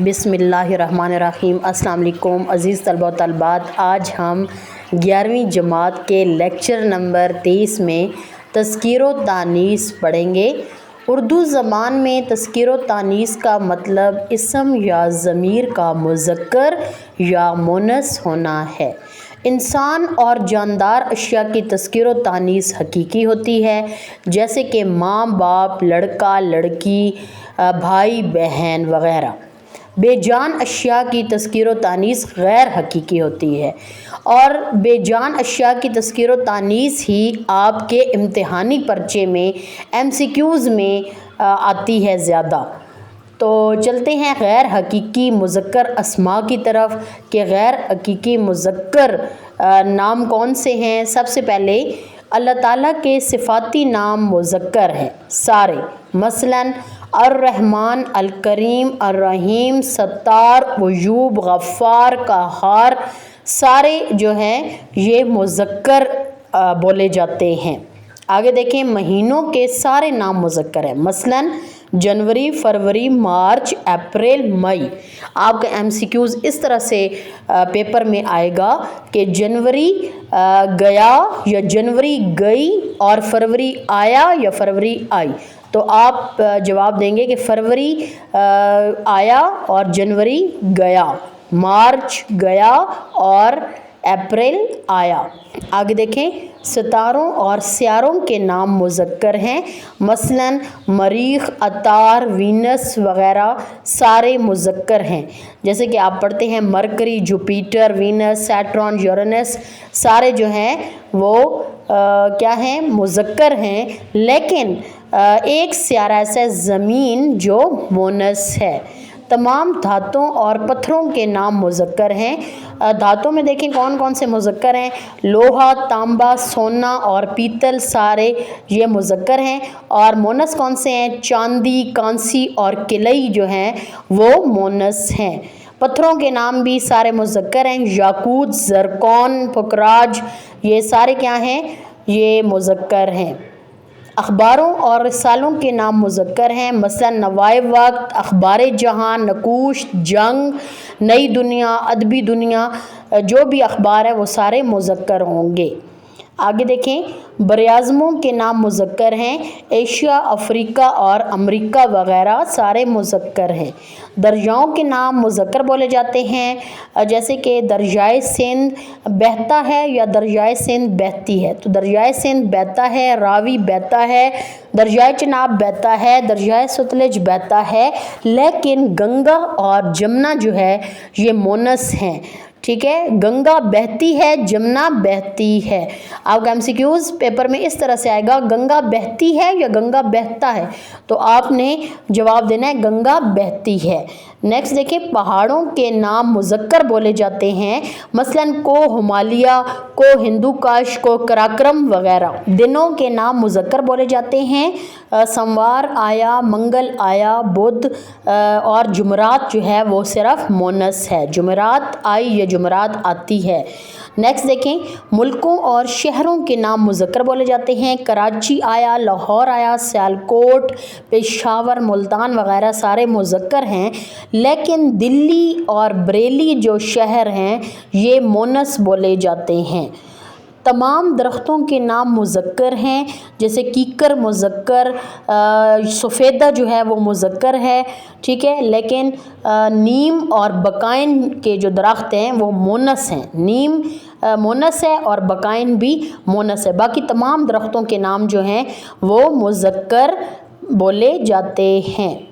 बिस्मिल्लाहिर्रहमानिर्रहीम। अस्सलाम वालेकुम अज़ीज़ तलबा व तलबात। आज हम 11वीं जमात के लेक्चर नंबर 23 में तज़कीर व तानीस पढ़ेंगे। उर्दू ज़बान में तज़कीर व तानीस का मतलब इसम या ज़मीर का मुज़क्कर या मुअन्नस होना है। इंसान और जानदार अशिया की तज़कीर व तानीस हकीकी होती है, जैसे कि माँ बाप, लड़का लड़की, भाई बहन वग़ैरह। बेजान अशिया की तज़कीर व तानीस गैर हकीकी होती है, और बेजान अशिया की तज़कीर व तानीस ही आपके इम्तिहानी पर्चे में MCQs में आती है ज़्यादा। तो चलते हैं गैर हकीकी मुज़क्कर अस्मा की तरफ कि गैर हकीकी मुज़क्कर नाम कौन से हैं। सबसे पहले अल्लाह ताला के सिफ़ाती नाम मुज़क्कर हैं सारे, मसलन अर्रहमान, अलकरीम, अर्रहीम, सत्तार, वजूब, गफ़्फ़ार, क़हार, सारे जो हैं ये मुज़क्कर बोले जाते हैं। आगे देखें, महीनों के सारे नाम मुज़क्कर हैं, मसलन जनवरी, फरवरी, मार्च, अप्रैल, मई। आपका MCQs इस तरह से पेपर में आएगा कि जनवरी गया या जनवरी गई, और फरवरी आया या फरवरी आई। तो आप जवाब देंगे कि फरवरी आया और जनवरी गया, मार्च गया और अप्रैल आया। आगे देखें, सितारों और सियारों के नाम मुज़क्कर हैं, मसलन मरीख़, अतार, वीनस वग़ैरह सारे मुज़क्कर हैं। जैसे कि आप पढ़ते हैं mercury, Jupiter, Venus, Saturn, Uranus, सारे जो हैं वो क्या हैं, मुज़क्कर हैं। लेकिन एक सियारा ऐसा ज़मीन जो मुअन्नस है। तमाम धातुओं और पत्थरों के नाम मुज़क्कर हैं। धातुओं में देखें कौन कौन से मुज़क्कर हैं, लोहा, तांबा, सोना और पीतल, सारे ये मुज़क्कर हैं। और मुअन्नस कौन से हैं, चांदी, कांसी और किलई जो हैं वो मुअन्नस हैं। पत्थरों के नाम भी सारे मुज़क्कर हैं, याकूत, ज़रकौन, पुकराज, ये सारे क्या हैं, ये मुज़क्कर हैं। अखबारों और रिसालों के नाम मुज़क्कर हैं, मसलन नवाए वक्त, अखबार जहां, नकूश, जंग, नई दुनिया, अदबी दुनिया, जो भी अखबार है वो सारे मुज़क्कर होंगे। आगे देखें, बरआज़मों के नाम मुज़क्कर हैं, एशिया, अफ्रीका और अमरीका वग़ैरह सारे मुज़क्कर हैं। दरियाओं के नाम मुज़क्कर बोले जाते हैं, जैसे कि दरियाए सिंध बहता है या दरियाए सिंध बहती है। तो दरियाए सिंध बहता है, रावी बहता है, दरियाए चिनाब बहता है, दरियाए सतलज बहता है। लेकिन गंगा और जमुना जो है ये मुअन्नस हैं, ठीक है। गंगा बहती है, जमुना बहती है। आपका MCQs पेपर में इस तरह से आएगा, गंगा बहती है या गंगा बहता है। तो आपने जवाब देना है गंगा बहती है। नेक्स्ट देखिए, पहाड़ों के नाम मुज़क्कर बोले जाते हैं, मसलन को हिमालय, को हिंदुकुश, को कराक्रम वग़ैरह। दिनों के नाम मुज़क्कर बोले जाते हैं, सोमवार आया, मंगल आया, बुध, और जुमरात जो है वो सिर्फ मुअन्नस है, जुमरात आई या जुमरात आती है। नेक्स्ट देखें, मुल्कों और शहरों के नाम मुज़क्कर बोले जाते हैं, कराची आया, लाहौर आया, सियालकोट, पेशावर, मुल्तान वग़ैरह सारे मुज़क्कर हैं। लेकिन दिल्ली और बरेली जो शहर हैं ये मुअन्नस बोले जाते हैं। तमाम दरख्तों के नाम मुज़क्कर हैं, जैसे कीकर मुज़क्कर, सफ़ेदा जो है वो मुज़क्कर है, ठीक है। लेकिन नीम और बकाइन के जो दरख्त हैं वो मुअन्नस हैं, नीम मुअन्नस है और बकाइन भी मुअन्नस है। बाकी तमाम दरख्तों के नाम जो हैं वो मुज़क्कर बोले जाते हैं।